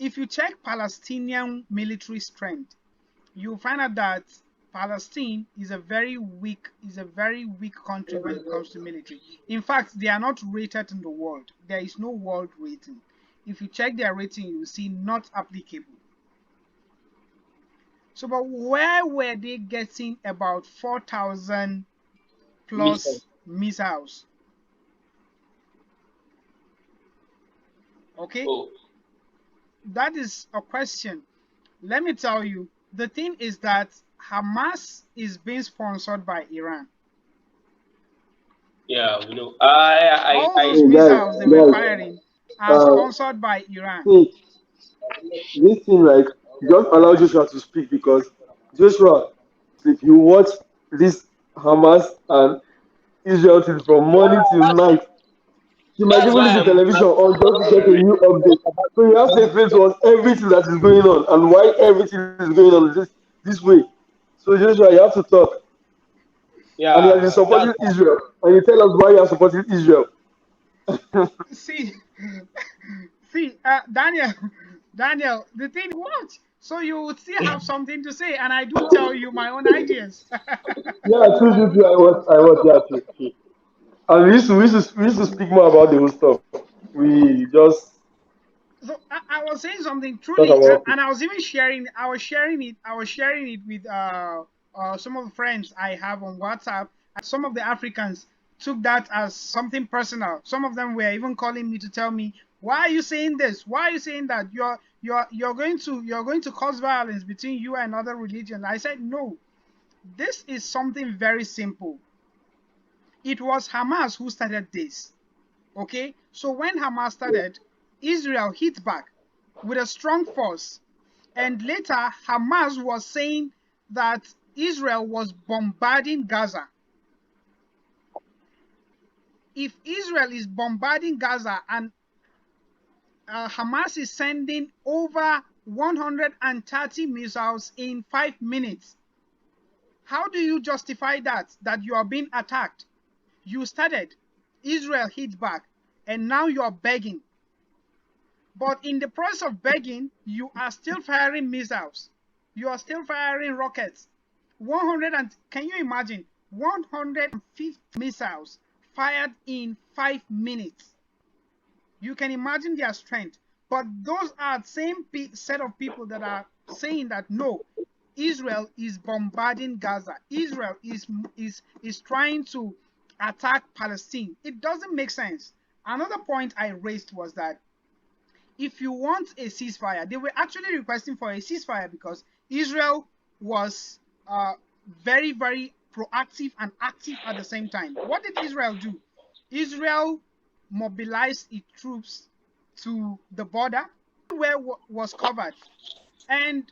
if you check Palestinian military strength, you find out that Palestine is a very weak country when it comes to military. In fact, they are not rated in the world. There is no world rating. If you check their rating, you see not applicable. So, but where were they getting about 4,000 plus missiles? Okay, Oh, that is a question. Let me tell you, the thing is that Hamas is being sponsored by Iran. yeah, we know. All I those Hey, missiles they were guys, firing are uh, sponsored by Iran. see, this thing, like, just allow Joshua to speak because Joshua, if you watch this Hamas and Israel thing from morning till night, you might that's even why leave the television on just to get a new update. So you have to explain to us everything that is going on and why everything is going on this way. So Joshua, you have to talk. And you have yeah, been that's supporting Israel. And you tell us why you are supporting Israel. See, see, Daniel, Daniel, the thing what? So you would still have something to say, and I do tell you my own ideas. Yeah, true. Yeah, true. And we used to speak more about the whole stuff. We just So I was saying something talk truly, about it. and I was even sharing. I was sharing it with some of the friends I have on WhatsApp, and some of the Africans took that as something personal. Some of them were even calling me to tell me, "Why are you saying this? Why are you saying that? You're going to cause violence between you and other religions." I said, "No, this is something very simple. It was Hamas who started this. Okay, so when Hamas started, Israel hit back with a strong force, and later Hamas was saying that Israel was bombarding Gaza. If Israel is bombarding Gaza and Hamas is sending over 130 missiles in 5 minutes, how do you justify that you are being attacked? You started, Israel hit back, and now you are begging. But in the process of begging, you are still firing missiles. You are still firing rockets. 100 and can you imagine 150 missiles fired in 5 minutes? You can imagine their strength. But those are the same set of people that are saying that no, Israel is bombarding Gaza. Israel is trying to attack Palestine. It doesn't make sense. Another point I raised was that if you want a ceasefire, they were actually requesting for a ceasefire because Israel was very proactive and active at the same time. What did Israel do? Israel mobilized its troops to the border where was covered. And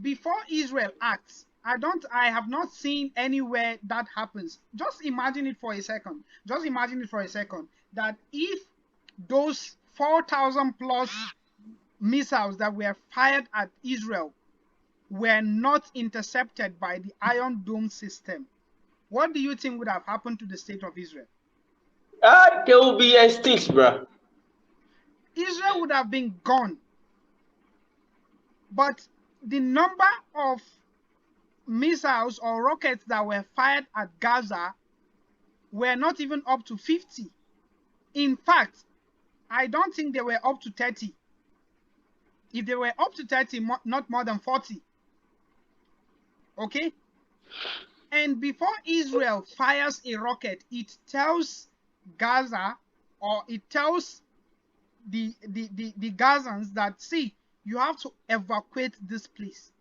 before Israel acts, I have not seen anywhere that happens. Just imagine it for a second. Just imagine it for a second that if those 4,000 plus missiles that were fired at Israel were not intercepted by the Iron Dome system, what do you think would have happened to the state of Israel? there will be a stitch, bro. Israel would have been gone. But the number of missiles or rockets that were fired at Gaza were not even up to 50. In fact, I don't think they were up to 30. If they were up to 30, not more than 40. Okay? And before Israel fires a rocket, it tells Gaza or it tells the Gazans that, see, you have to evacuate this place.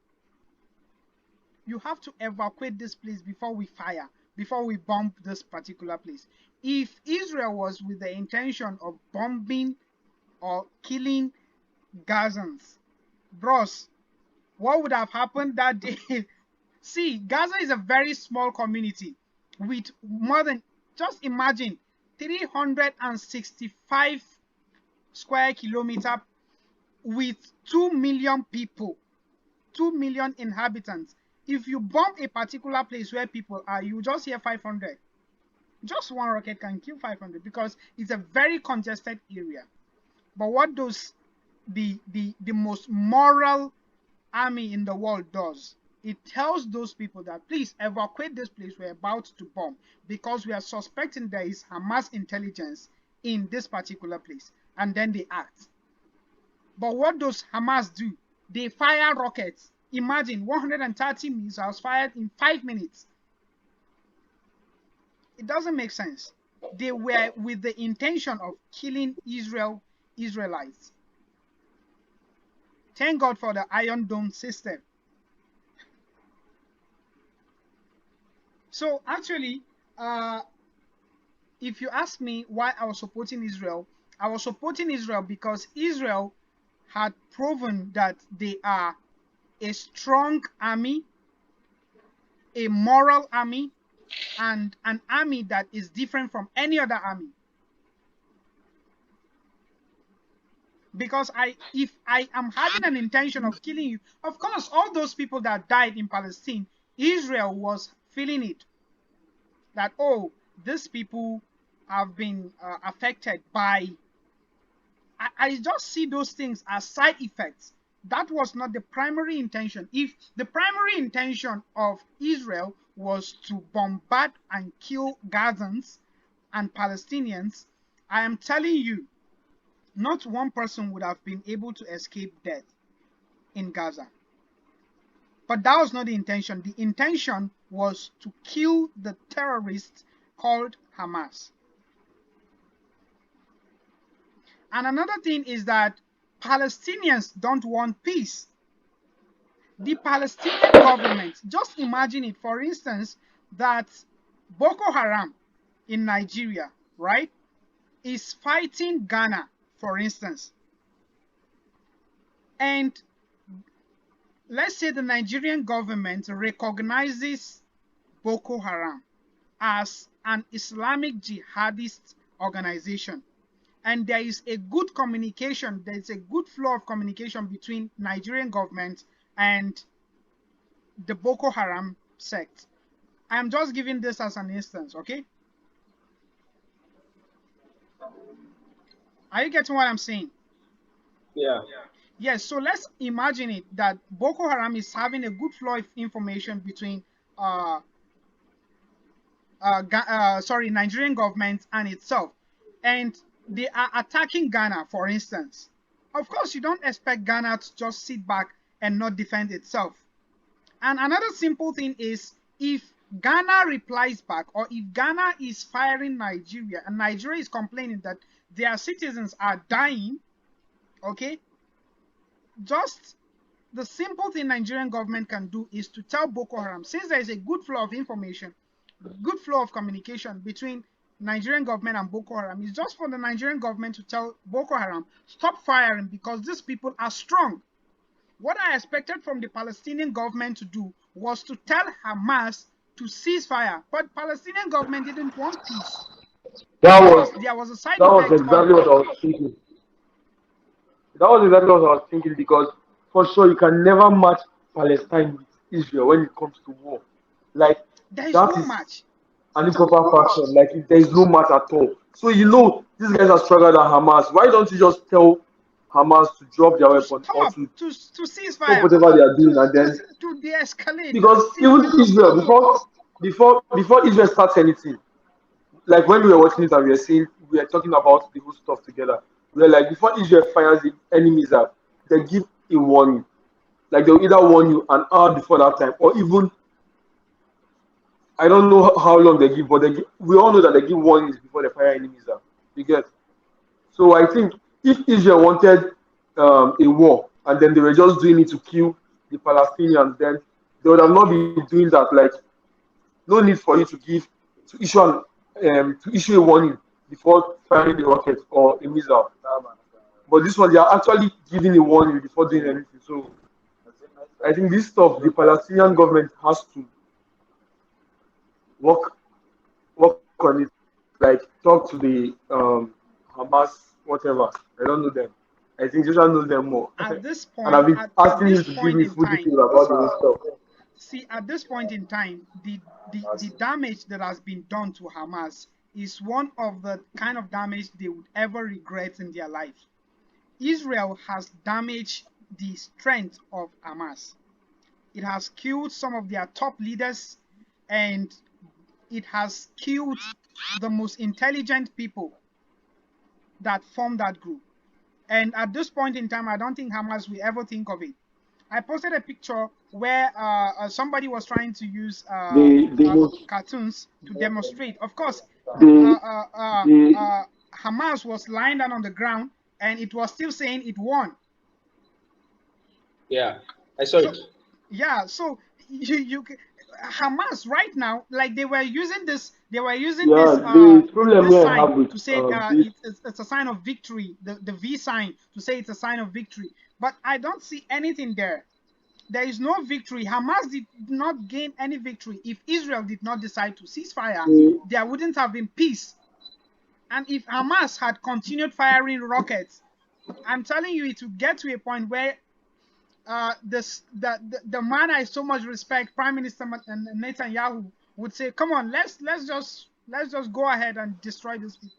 You have to evacuate this place before we fire, before we bomb this particular place. If Israel was with the intention of bombing or killing Gazans, bros, what would have happened that day? See, Gaza is a very small community with more than, just imagine, 365 square kilometer with 2 million people, 2 million inhabitants. If you bomb a particular place where people are, you just hear 500. Just one rocket can kill 500 because it's a very congested area. But the most moral army in the world does. It tells those people that please evacuate this place we're about to bomb because we are suspecting there is Hamas intelligence in this particular place, and then they act. But what does Hamas do? They fire rockets. Imagine 130 missiles fired in 5 minutes. It doesn't make sense. They were with the intention of killing Israelites. Thank God for the Iron Dome system. So actually, if you ask me why I was supporting Israel, I was supporting Israel because Israel had proven that they are a strong army, a moral army, and an army that is different from any other army. Because if I am having an intention of killing you, of course, all those people that died in Palestine, Israel was feeling it. That, oh, these people have been affected by... I just see those things as side effects. That was not the primary intention. If the primary intention of Israel was to bombard and kill Gazans and Palestinians, I am telling you, not one person would have been able to escape death in Gaza. But that was not the intention. The intention was to kill the terrorists called Hamas. And another thing is that Palestinians don't want peace. The Palestinian government, just imagine it, for instance, that Boko Haram in Nigeria, right, is fighting Ghana, for instance. And let's say the Nigerian government recognizes Boko Haram as an Islamic jihadist organization. And there is a good communication, there is a good flow of communication between Nigerian government and the Boko Haram sect. I'm just giving this as an instance, okay? Are you getting what I'm saying? Yeah. Yes, so let's imagine it that Boko Haram is having a good flow of information between Nigerian government and itself, and they are attacking Ghana, for instance. Of course, you don't expect Ghana to just sit back and not defend itself. And another simple thing is, if Ghana replies back, or if Ghana is firing Nigeria and Nigeria is complaining that their citizens are dying, okay, just the simple thing Nigerian government can do is to tell Boko Haram, since there is a good flow of information, good flow of communication between Nigerian government and Boko Haram, is just for the Nigerian government to tell Boko Haram, stop firing because these people are strong. What I expected from the Palestinian government to do was to tell Hamas to cease fire, but Palestinian government didn't want peace. That was There was a side that was effect exactly what I was thinking. That was exactly what I was thinking because for sure you can never match Palestine with Israel when it comes to war. Like there is that no is match. an improper faction. Like there is no match at all. So you know these guys are stronger than Hamas. Why don't you just tell Hamas to drop their To weapon or stop, to to cease stop fire, whatever they are doing and then to de-escalate, because just even simply to Israel stop. before Israel starts anything, like when we were watching it and we were saying we were talking about the whole stuff together, we were like before Israel fires the enemies up, they give a warning. Like they'll either warn you an hour before that time, or even I don't know how long they give, but we all know that they give warnings before they fire enemies up. You get? So I think if Israel wanted a war and then they were just doing it to kill the Palestinians, then they would have not been doing that. Like no need for you to issue a warning before firing the rocket or a missile. But this one, they are actually giving a warning before doing anything. So I think this stuff, the Palestinian government has to work on it. Like talk to the Hamas, whatever. I don't know them. I think Joshua knows them more. At this And I've point, been asking him this to give point me in full time, details about the whole stuff. see, at this point in time, the damage that has been done to Hamas is one of the kind of damage they would ever regret in their life. Israel has damaged the strength of Hamas. It has killed some of their top leaders, and it has killed the most intelligent people that form that group. And at this point in time, I don't think Hamas will ever think of it. I posted a picture where somebody was trying to use cartoons to demonstrate. Of course, Hamas was lying down on the ground, and it was still saying it won. Yeah, I saw it. Yeah, so you Hamas right now, like they were using this sign to say it's a sign of victory, the V sign, to say it's a sign of victory. But I don't see anything there. There is no victory. Hamas did not gain any victory. If Israel did not decide to cease fire, there wouldn't have been peace. And if Hamas had continued firing rockets, I'm telling you, it would get to a point where the man I so much respect, Prime Minister Netanyahu, would say, "Come on, let's just go ahead and destroy these people."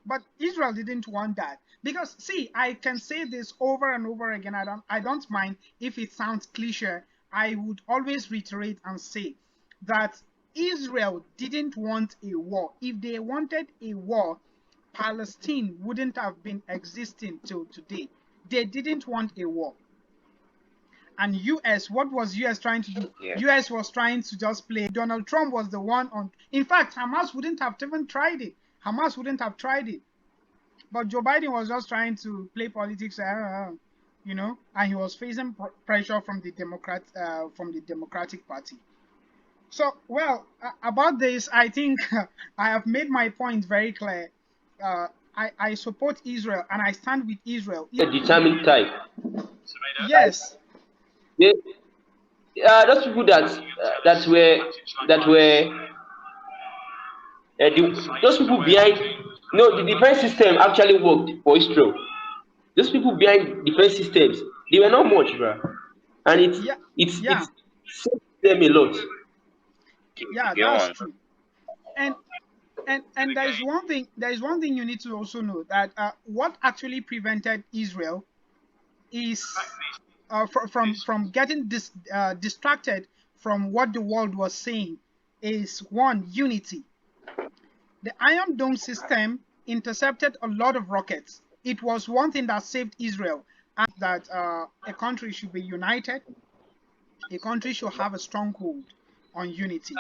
But Israel didn't want that, because see, I can say this over and over again. I don't mind if it sounds cliche. I would always reiterate and say that Israel didn't want a war. If they wanted a war, Palestine wouldn't have been existing till today. They didn't want a war. And US, what was US trying to do? Yeah. US was trying to just play. Donald Trump was the one on. In fact, Hamas wouldn't have even tried it. Hamas wouldn't have tried it. But Joe Biden was just trying to play politics, you know, and he was facing pressure from the Democratic Party. So, well, about this, I think I have made my point very clear. I support Israel, and I stand with Israel. A determined type. Yes. Those people that were those people behind. No, the defense system actually worked for Israel. Those people behind defense systems, they were not much, bro, and it saved them a lot. Yeah, that's true. And there is one thing you need to also know, that what actually prevented Israel is from getting distracted from what the world was saying, is one, unity. The Iron Dome system intercepted a lot of rockets. It was one thing that saved Israel, and that a country should be united. A country should have a stronghold on unity.